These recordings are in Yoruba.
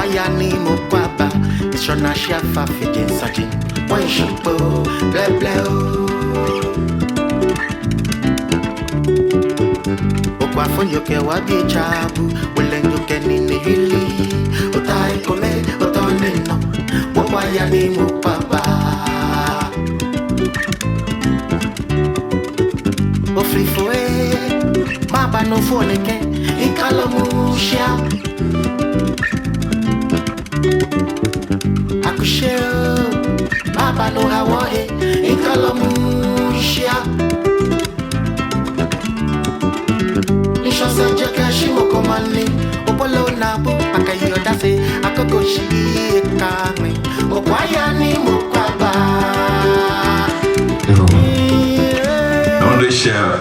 Wayani Mopaba, Mishona Shafa Fijin Sajin, One Shipo, Blebleo. Okwafon yoke wabi chabu, Welen yoke nini hili, Otai kome, Otoneno, Wayani Mopaba. Ofrifoe, Maba no foneke, Ikalamusha. Akusheo, Baba no Hawaii, Ikalamusha. Nisho Sanja Kashimo Komani, Opolo Nabu, Akayo Dase, Akakoshi Kame, Okwayani Mukwaba. Don't they share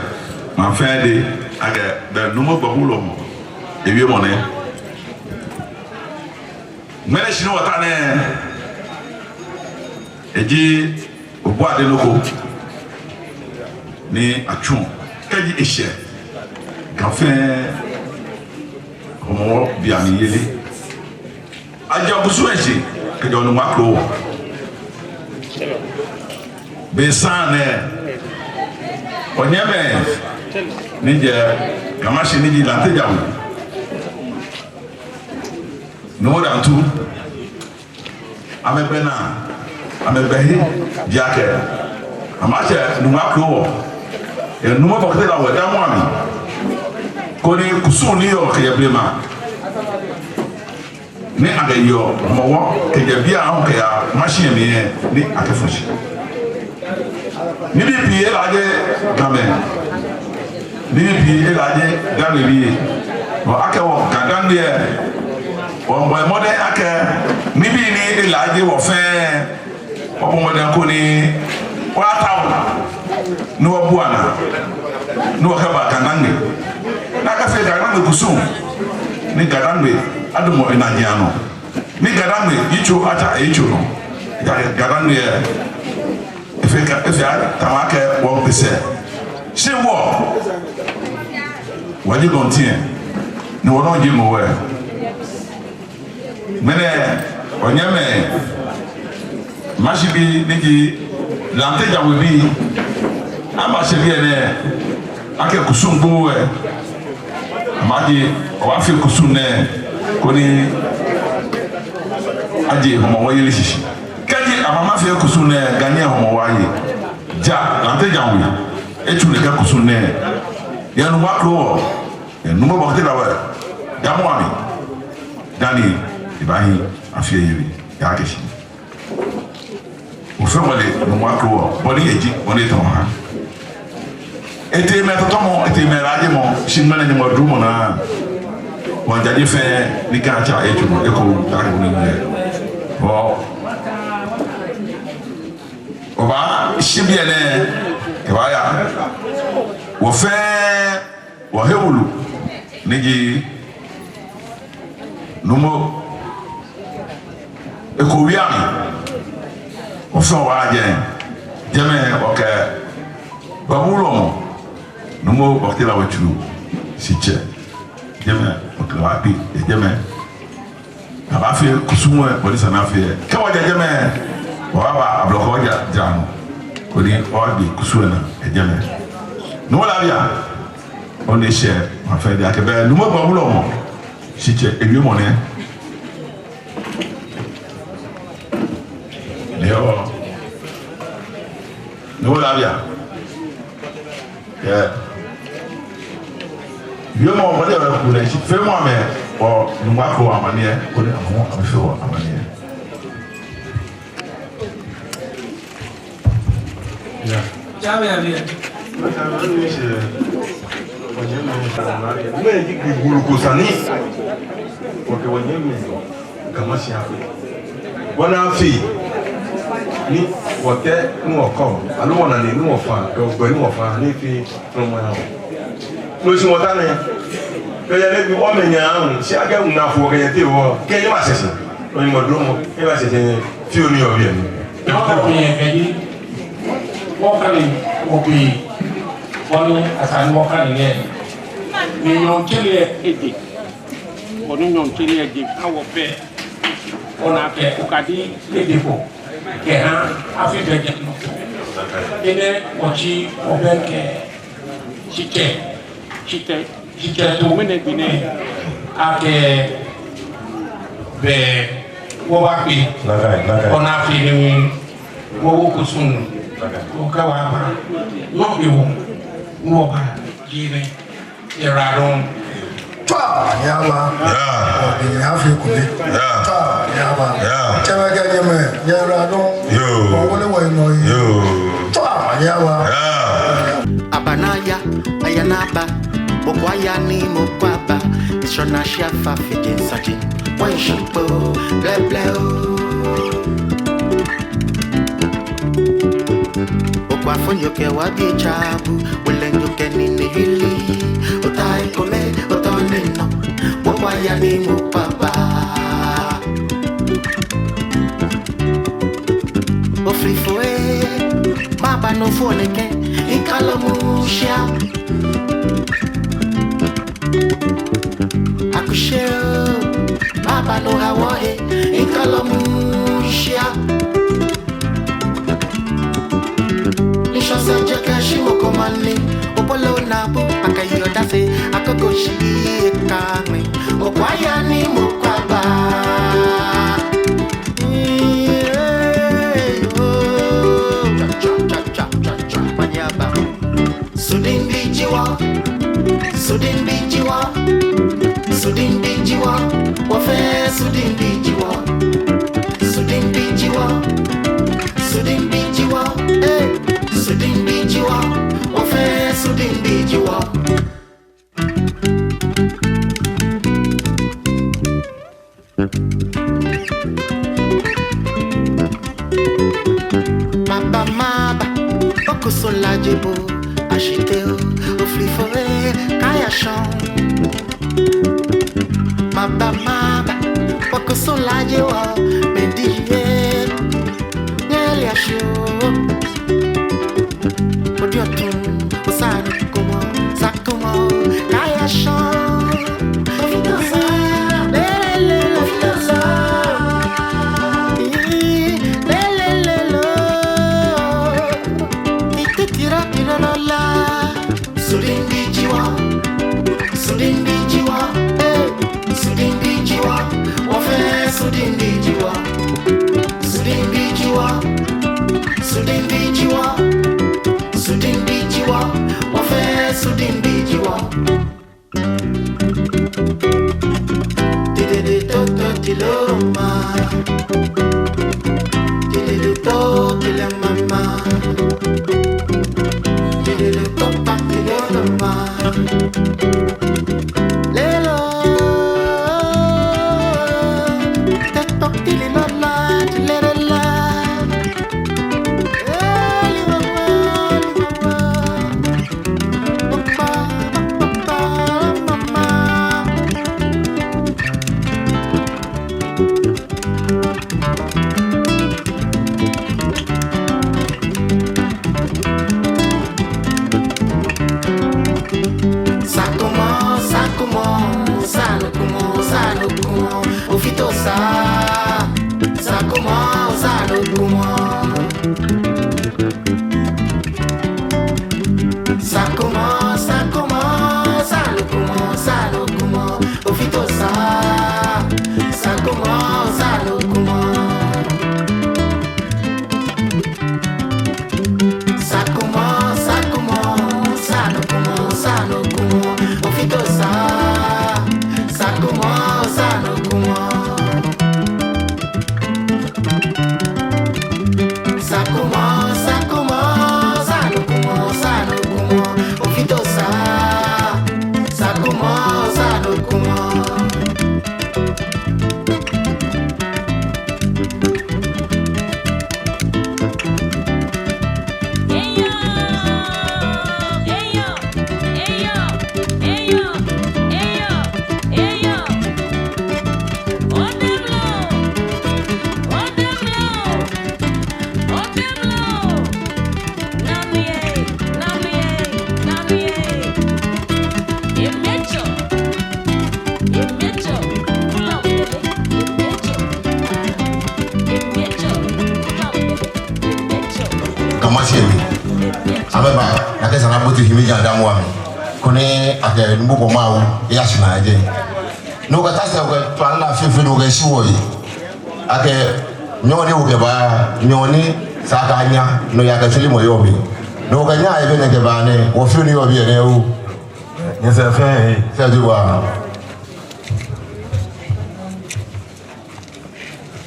my friend? I get the number of Homowo. If you want it. Many know what I Eji Oboa de Loco ni Achun Kaji Eshe Café Homowo Biani Yele Ajabusu Eji Kajo no Makro Besane Onyeme Nije Kamashi Niji Lante Djan No more than two Amebena Amebehi Jake Amache Nungua Klo and Numa Bokela with Damwami Koni Kusuni or Kayablema Ne Agayo Homowo Kayabia Onkaya Machine Ni Akafushi Nibi P. Lade Gamen Nibi P. Lade Gamebi or Akawa Gadande or my mother Aka Nibi ni Lade or fair. Kuni wata no buana no haba kanange nakafe kanange kusum ni kanange adumo enanyano ni kanange icho acha icho no kanange efeka tamake 1% se wo waji kontien ni wono jimo we mene onyame Mashibi Niji Lante Djan will be Amashibiane Ake Kusumbu Amadi Wafi Kusune Koni Aji Homowo Yelishi Kaji Amamafi Kusune Ganya Homowaye Ja Lante Djan will Etuneka Kusune Yanu Wakro Numa Bokela Yamwami Dani Ibahi Afia Yiri Yakeshi Family no Makro, body aging, body to her. Ete Metomo, Ete Meragemo, she managed more Drumona. One daddy fair, Nikacha, Echo, Darwin. Oh, Oba, she be an Kavaya. Wafair, Wahelu, Nigi, no more. Ekowiami. Oso waje jeme oke babulo numo oktela wetu siche jeme okla bi jeme abafi kusumo polisi na afi kawa jeme waba abloko janu kodi obi kusuena jeme no la bia on share ma fe de akebe numo babulo mo siche ebi mo ne Yo, no labia. Yeah. You know what they are doing. She feel more me or Nungua Amania. Put it on. I'm sure Amania. Yeah. Jamie, ni wote nu oko alu wona ni nu ofa ogbe nu ofa ni fi romo ya lo si wota ni pe ye le bi o menya an si age un na fo ke ye ti wo ke ye ma sese o ni mo dromo e ba sese fi oni obi eni o ko ye ke yi wo ka ni o bi woni asan wo ka ni ni yon kele ede onu yon kele ede ka wo pe on a fait au cadet les défauts. Que hein, a fait de bien. Et ne, aussi, au bien que j'étais dominé bien à que Wawapi, on a fait une Wawokusun, Okawaba, Lobiwo, Moba, Giving, Eradon. Yama, Africa, Yama, Yama, Yama, Abanaya, Ayanaba, Bokwayani, Mokwaba, Shona Shafa, Fidin Sajin, One Shipo, Bleu. Okwafonyoke wabi chabu, Ulenyoke nini hili, Otai kome, Otonino, Bokwayani, Mokwaba. Ofrifoe, Baba no foneke, Ikalamusha. Akusheo, Baba no hawaii, Ikalamusha. Nisho sanje kashimo komani, Opolo nabu, Akayo dase, Akakoshi kame, Okwayani Mokwaba. Sudin bijiwa, wafe sudin bijiwa, sudin bijiwa, sudin bijiwa, sudin bijiwa, wafe sudin bijiwa. Maba, okusola jebo, ashiteo, oflifore, kaya chan. Maba, okusola jebo, medije, nyeli asho. Odiotun, osani kumo, sakumo, kaya chan. Ofitosa, lele, ofitosa. Sudin bijiwa, sudin bijiwa, wafe sudin bijiwa, sudin bijiwa, sudin bijiwa, sudin bijiwa, wafe sudin bijiwa. Dide toto tiloma, dide to kila mama. Lelo, te toqui la la, Ofitosa, sakumo, sanukumo. Sakumo, sanukumo. Ofitosa, sakumo, sanukumo. Sakumo, sanukumo. Ofitosa, sakumo, sanukumo. beba na kesa na boti himi janda mo ami kone ake mbuko mawu ya shina aje no ka tasa ko plan la fefe no ga shiwo yi ake nyoni uke ba nyoni saka nya no ya ka fili mo yobi no ka nya ebe ne ke ba ne wo fili yobi ne u nyese fe se duwa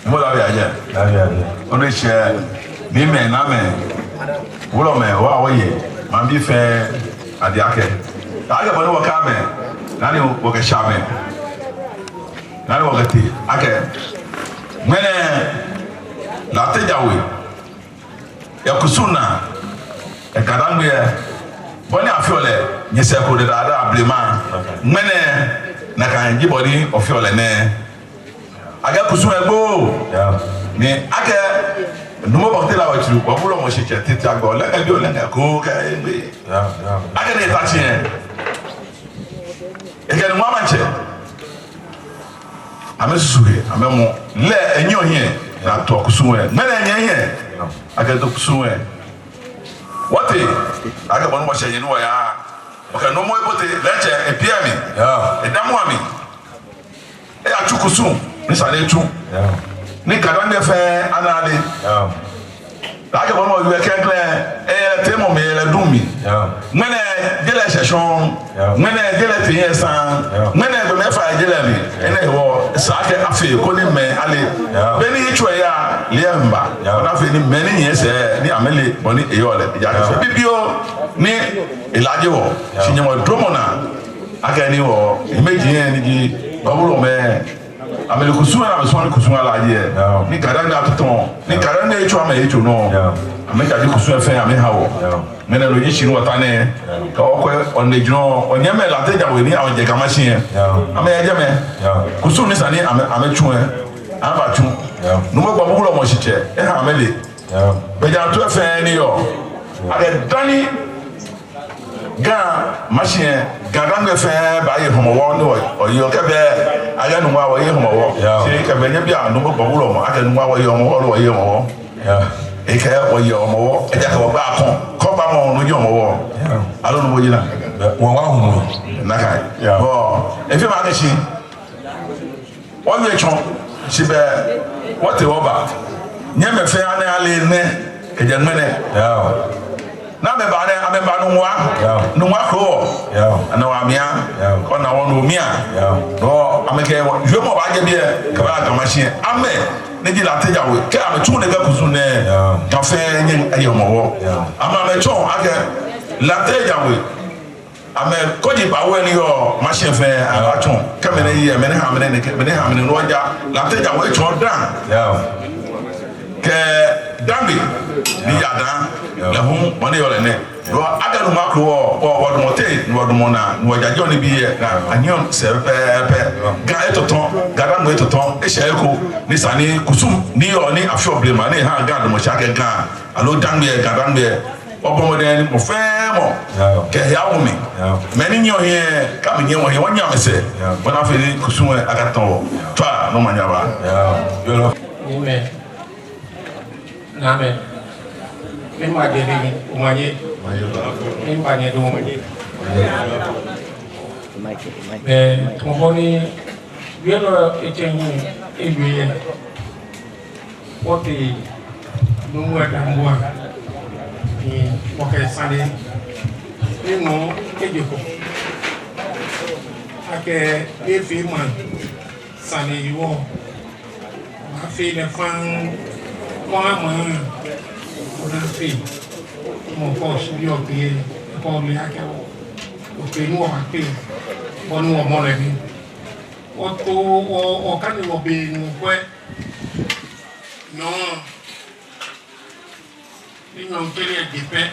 mo la ya on che mi me na me wo me wa wo ye ma bi fe ade ake ake bo no ka me na ni wo ke sha me na ni wo ke ti ake mene la tejawe ya kusuna e kadangbe boni afiole nyese ko de da ablema mene na kan jibodi ofiole ne aga kusuna ego ni ake numo bakte la wachiru kwa bulo mo sheche tete agbo le ebi o le ko ka egbe ake ne tachi e ke no manche ame susuge ame mo le enyo hie na to kusunwe mele enyo hie ake to kusunwe wate ake bono mo sheje no ya okay no mo ebote leche epiami edamu ami e achukusun ni sale tu ni kadande fe anade ake bono mo we kenkle e temo me le dumi mene dele session mene dele tiensan mene be me fa dele mi ene wo saake afi ko ni me ale beni ichwe ya liemba na fi ni meni yese ni amele boni eyole ja fe bibio ni ilaje wo sinyemo dromona ake ni wo imeji ni gi babulo me amele kusuma na so kusuma la je ni kadanga tuton ni kadanga ichwa ma ichu no ameka di kusuma fe ame hawo mena lo yishi no tane ka okwe onejino onyeme la teja we ni awje ka machine ame ya jeme kusum ni sani ame chun aba chun no mo gba bulo mo shiche e ha amele beja to fe ni yo ade dani ga machine gadanga fe ba ye homowo no oyo kebe aga Nungua wo ye homowo se kebe nya bia no mo gba bulo mo aga Nungua wo ye homowo lo ye homowo eke wo ye homowo e ja ka wo ba kon ba mo no ye homowo alo no boyina won wa homo na kai bo e fi ma ne shi won ye chon si be what e wo ba nya me fe ane ale ne e ja mene na me ba ne ame ba Nungua ko ana wa mia ko na won o mia do ame ke jo mo ba je bi e ka ba ga machine ame ne di la teja we ke ame tun ne ga kusu ne ka fe nyen aye mo ama me chon ake la teja we ame ko di ba we ni yo machine fe a chon ka me ne ye me ne ha me ne no ja la teja we chon dan ke dambi ni yada la hum woni yo le ne do aga Nungua ko o do mote no do mona no ja jo ni bi ye na anion se pe ga etoton ga da no etoton e se ko ni sani kusum ni yo ni afio blema ni ha ga do mo sha ke ga alo dambi ga dambi obo mo den mo fe mo ke ya wo mi me ni nyo he ka mi nyo he wonya me se bona fe ni kusum aga ton twa no manya ba yo Amen. Amen. Memang dia ni umanya, memang dia umanya. Kemudian ni biar itu ini poti Nungua ni pakai sandi ni mau kejuko. Pakai ni firman sandi yo, firman fang mana fi mo ko si yo pe ko le ake o pe nu o pe o nu o mo le bi o to o kan ni o be nu ko no ni no pe le di pe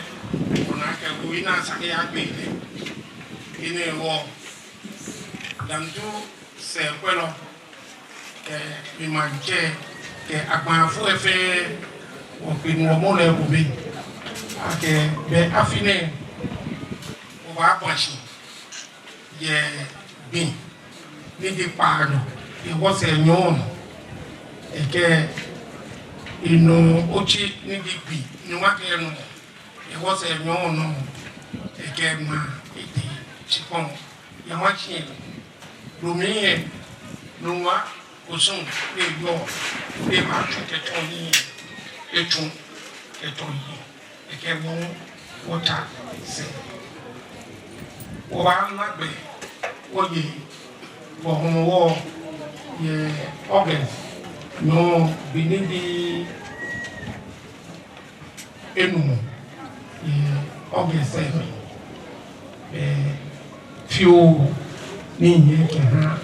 o na ke o ina sa ke ya pe le ine wo dan tu se kwelo ke mi manche ke akpa fu efe o pinu mo le bu bi ake be afine o ba panshi ye bi ni di paano e wo se nyon e ke inu ochi ni di bi ni wa ke no was a no, again, Chipon, Yamachin, Lumie, Nungua, Usum, they go, they march at Tony, a Tony, again, water, say. One not be, what ye, for Homowo, ye, organs, no, beneath the enu obviously few ni ke ha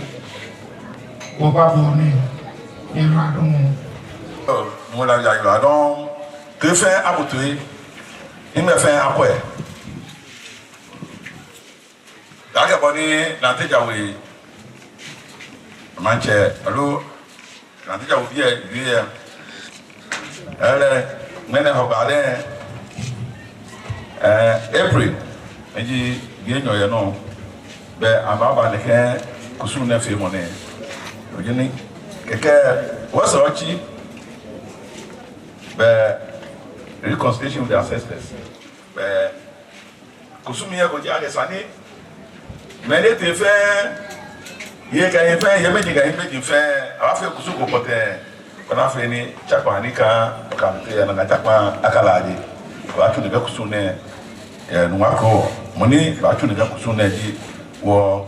wo ba bo ni ra don mo la ya yo don que fait abotui il me fait après daga boni Lante Djan we manche allo Lante Djan vie mene hobale April eji bienyo ye no be amaba ne ke kusu na fe mo ne ogini keke wasa ochi be reconciliation with the ancestors be kusu mi e ko ja de sani mene te fe ye ka ye fe ye meji ga ye meji fe awa fe kusu ko pote kana fe ni chakwa ni ka te na chakwa akalaji ba tu de kusu ne Nungua ko moni ba tu de kusu ne di wo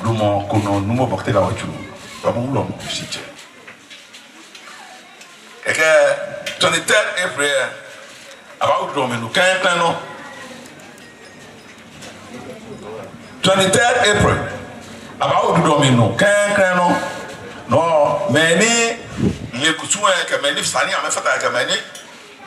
lumo kono numo bakte la wachu ba mu lo siche eke 23 April about domino kan no 23 April about domino kan no meni le kusu e ke meni sani amefata ke meni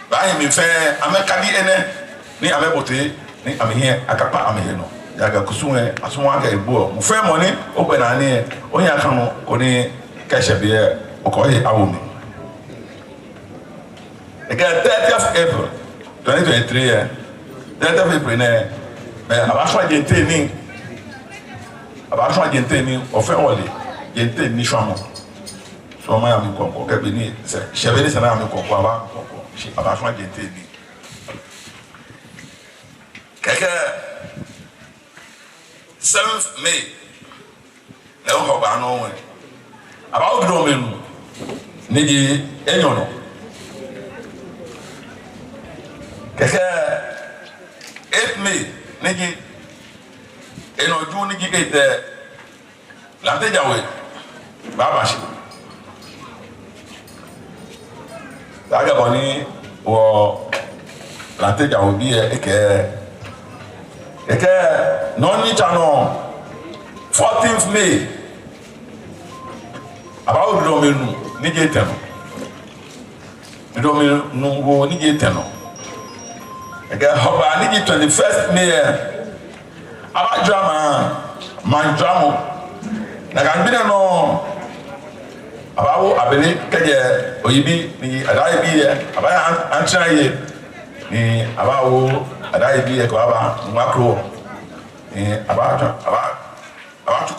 ba hi mi fe amekadi ene ni amebote ni amehie akapa amehie no yaga kusu e asunwa ga ebu mo fe mo ni o gbe na ni o ya kan no ko ni kashe be o ko hi awomi again 30th April 2023 30th April ne abafra gente ni o fe wole gente ni shwamo so ma mi konko ke bi ni se chebeli sana mi konko aba konko shi abafra gente ni keke 7th May le ho ba no we about do menu ni di enyono keke 8th May ni di enoju ni di ete Lante Djan we baba shi daga boni wo Lante Djan we bi eke noni chano 14th May about dominu ni jeteno dominu go ni jeteno eke hoba ni 21st May about drama man drama na kan bi no abawo abele keje oyibi ni adai bi abaya antraye ni abawo adai bi ko aba makro ni aba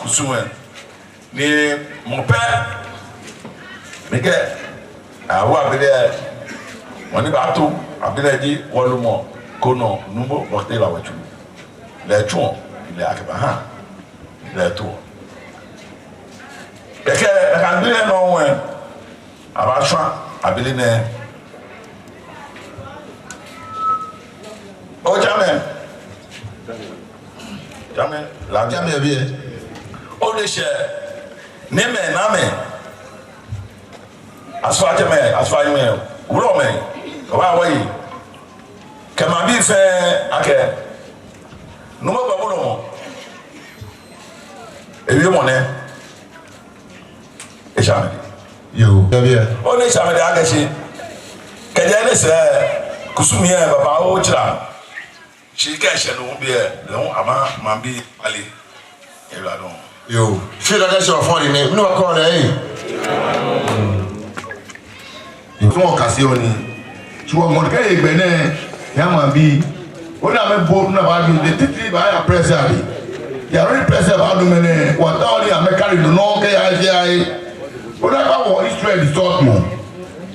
kusuwe ni mope meke awo abele woni ba to abele di wolumo kono numbo bakte la wachu le chon le akaba ha le to keke kan bi no we aba swa abele ne o jamais la jamais bien o le che ne me na me asfa me wuro me o ba wa yi kama bi fe ake no mo ba mo ewi mo ne e jamais yo bien o ne jamais da gashi keje ne se kusumia baba o chira she cash no be no ama mambi ali eradon yo she da cash of phone ni no call eh yo fun occasion ni ti wo mo ke egbe ne ya mambi o na me bo na ba do the titi ba ya pressure bi ya really pressure ba do me ne what all the American do no ke ya je ai o da ba wo Israel start mo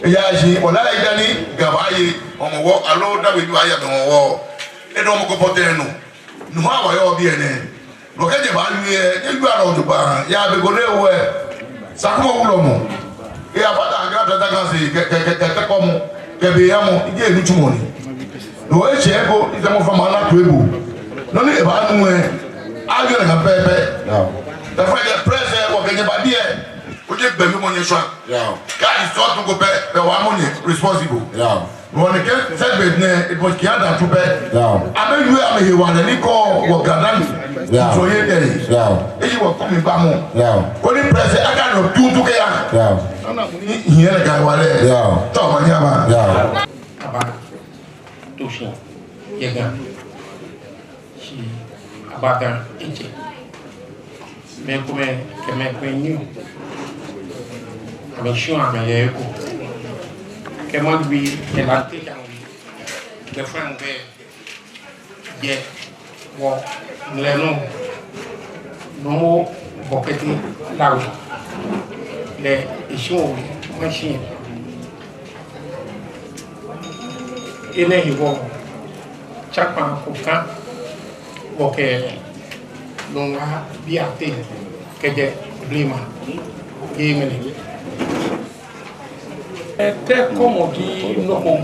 eyaji ona idani gabaye omowo alo dawedu aya mewo edo mo kopotenu no hawa yo bi ene no keje ba lu ye elu ara ojuba ya be go lewe sakuma wulomo e abada agra da ganse ke komo ke be yamo ide elu tumoni no eche ego izemo fama na to ego no ni e ba nu e ayo na pepe the friend president wo keje ba die oje gbemi mo yen so God is not to go back the one responsible when it get said with ne it was kiada to be abe you am he wan ni ko wo gadan so ye dey e wo come ba mo only president aga no tu ke ya na ni here ga wale to ma nya ba aba to shi yega shi abaga inche me come que me connu avec chou à meilleur coup que moi lui et la tête en lui que frère be ye wo le no boketi lawo le chou machine ene hiwo chapa kuka woke Nungua biate keje blima yemele Tekomor di noko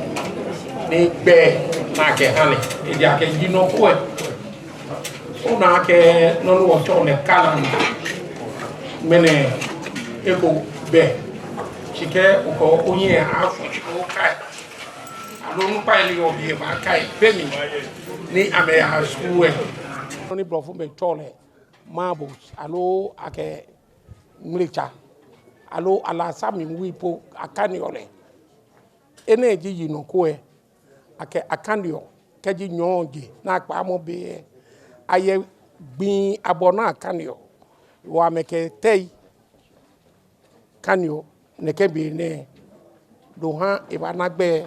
ni gbe na ke hale e dia ke di noko e o na ke no wo to ne kala mene eko be chike ko onye afu o kai alo nu pa ile obi ba kai be mi ni ame ha school ni blofo be tole marbles alo ake mlicha alo ala sami wipo akaniole energy yinoko e ake akanio keji nyonge na pa mo be aye gbin abona akanio wa meke tei kanio ne kebi ne do han e ba na gbe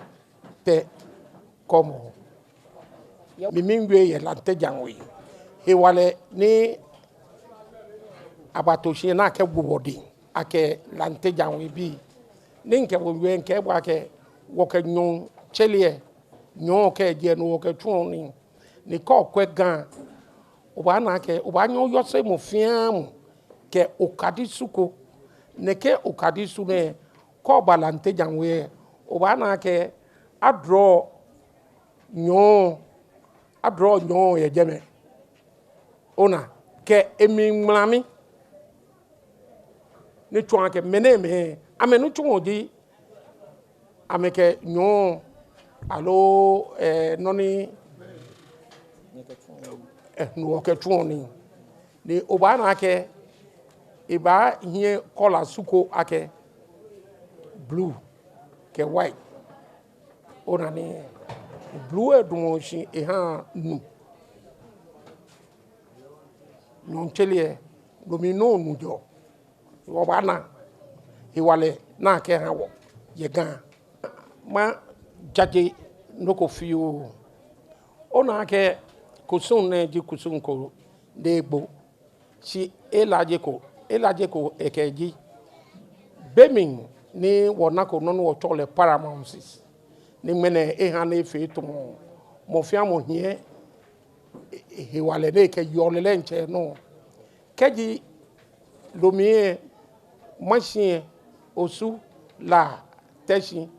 te komo mimingwe ye Lante Djan wi he wale ni abatoshi na ke gbobodi ake Lante Djan wi bi ni nke wo wen ke bwa ke wo ke nyon chelie nyon ke je no wo ke tun ni ko kwe gan o ba na ke o ba nyon yo se mo fiam ke okadi suko ne ke okadi su ne ko ba Lante Djan wi o ba na ke adro nyon ye jeme ona ke emi mlami ni tuan ke mene me ame nu tuon di ame ke nyon alo noni no ke tuon ni oba na ke iba hie kola suko ake blue ke white ona ni blue edun shi e ha nu non chelie domino nujo wo bana iwale na ke ha wo ye gan ma jaje noko fiu ona ke kusun ne ji kusun ko degbo si elaje ko ekeji bemin ni wona ko non wo chole paramounts ni mene e ha na efe to mo fia mo hie he wale ne ke yolele nche no keji lomie machine osu la teshi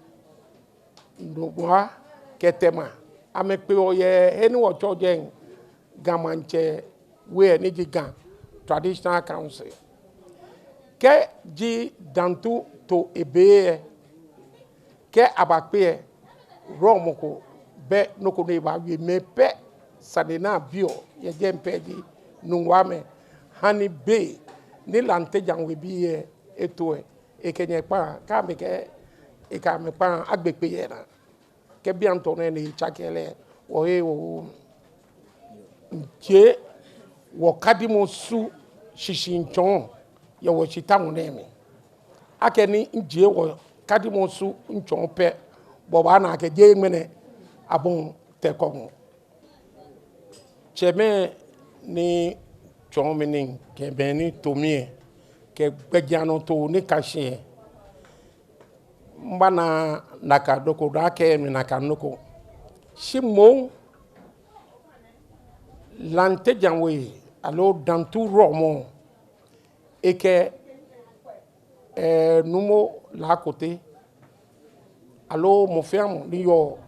ndogwa ketema amepe oye eni wo choje gamanche we ni digan traditional council ke ji dantu to ebe ke abape romoko be noko ne ba wi mepe sadena bio ye jempe di Nungua me hani be ni Lante Djan we bi eto e kenye pa ka me ke e ka me pa agbepe ye na ke bi antone ni chakele o e o je wo kadimo su shishinchon ye wo chitamu nemi akeni nje wo kadimo su nchon pe bo ba na ke je mene abon Tekomor cheme ni chomini ke beni tomie ke gbejano to ni kashe mbana naka doko dake mi naka noko Homowo Lante Djan we alo dans tout roman et que nous la côté alo mo ferme ni yo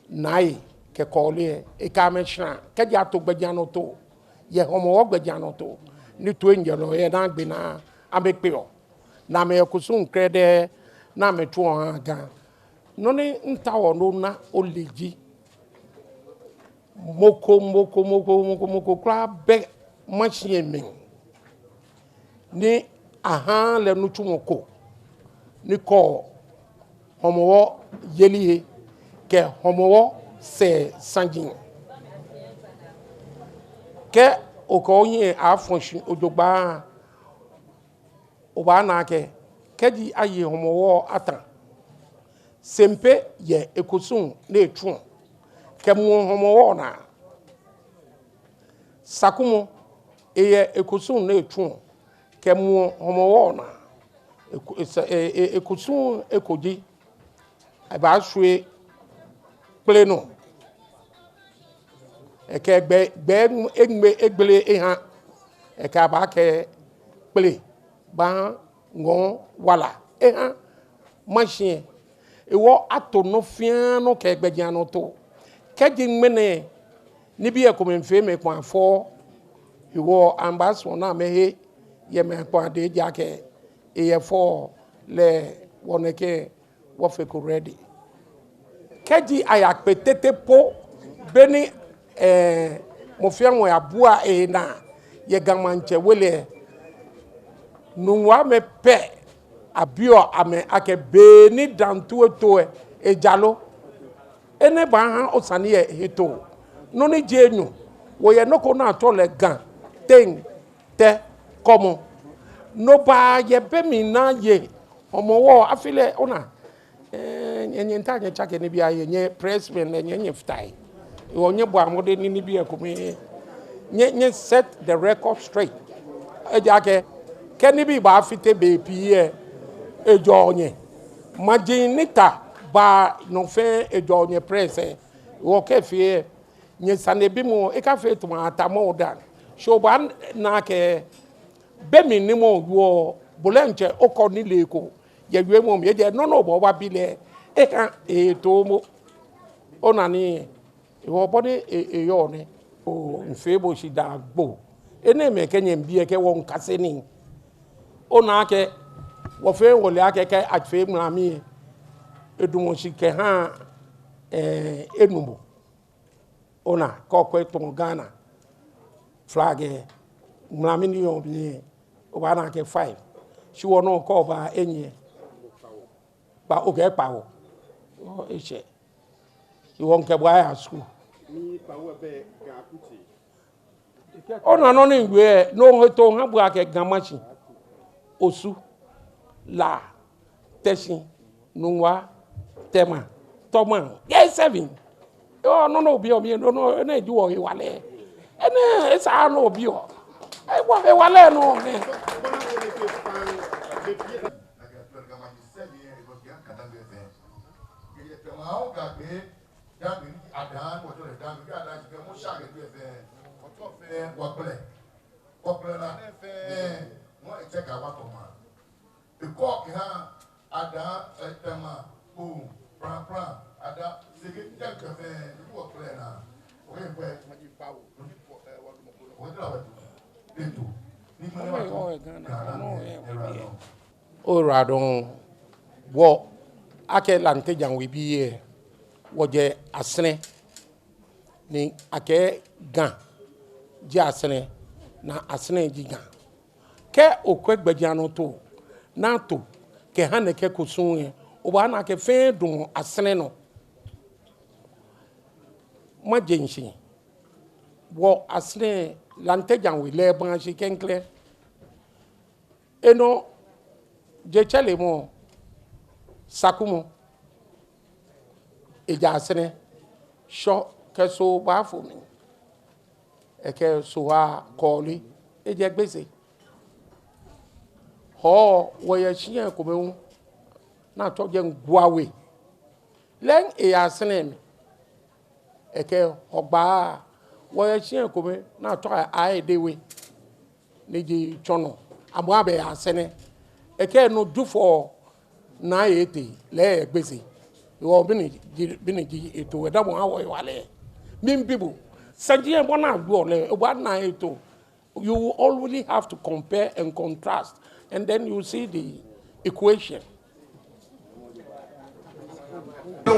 nai ke kole e ka mechna ke ja to gbejano to ye Homowo gbejano to ni to njelo ye na gbe na amekpeo na me kusun krede na me to ga no ni ntawo no na oleji moko kra be machine mi ni aha le nutu moko ni ko Homowo yeli ke Homowo se sanjin ke oko yin afonshi ojogba oba na ke di aye Homowo atan sempe ye ekosun na etun ke mu Homowo na sakumo eye ekosun na etun ke mu Homowo na ekosun ekoji aba sue pleno eke egbele ehan eke aba ke ple ba ngon wala ehan machine ewo ato no fiano ke gbejano to keji mene ni bi e ko menfe me kwa fo ewo ambaso na mehe ye me kwa de jake e fo le woneke wo fe ko ready keji ayakpetete po beni mo fianwo abua na ye gamanche wele Nungua me pe abio ame ake beni dantu to ejalo ene ba han osane ye heto no ni jenu wo ye noko na to le gan ten te komo no ba ye be mi na ye Homowo afile ona enye nta nye chake ni bia ye nye pressman nye ftai wo nye bo amode ni bia komi nye set the record straight ejake keni bi ba fite be pie ejo onye majinita ba no fe ejo onye press wo ke fie nye sane bi mo e ka fe to atamo dan so ba na ke be mi ni mo wo bolenche okoni leko ye yue mo ye de no bo wa bile e kan e to mo onani wo body e yo ni o nfe bo shi da gbo ene me kenye mbie ke won kaseni ona ke wo fe wole ake ke atfe mrami edumo shi ke ha enumbo ona ko ko to Ghana flag mrami ni yo bi o ba na ke 5 shi wono ko ba enye ba o ke pa wo o eche you won't get why at school. Oh, no, anywhere, no, to have work at Gamachi, Osu, La, Tessin, Nungua, Tema, Toman, yes, 7. Oh, no, be on me, no, and I do all you wale. And it's our no bio. I want a wale, no. Dami adan wato da dami ga da ga mo sha ga fe wato fe wakple na mo e check out to ma e ko ki ha adan tema boom pra ada sege check ga fe wakple na o ke pe o da wa dito ni mo o radon wo ake Lante Djan we bi woje asene ni ake gan ji asene na asene ji gan ke okwe gbejano to na to ke hane ke kosun o ba na ke fe dun asene no ma jenshi wo asene Lante Djan we le branche kenkle eno je chele mo sakumo eja asene sho ke so ba fo mi e ke so wa koli eje gbese ho wo ye chien ko be na to jen guawe len e asene eke ogba wo ye chien ko me na to ai dewe ni ji chono abo abe asene eke no do for na ete le gbese wo bini ji eto eda mo awo wale min people sanji mo na do le wa na eto you already have to compare and contrast and then you see the equation. The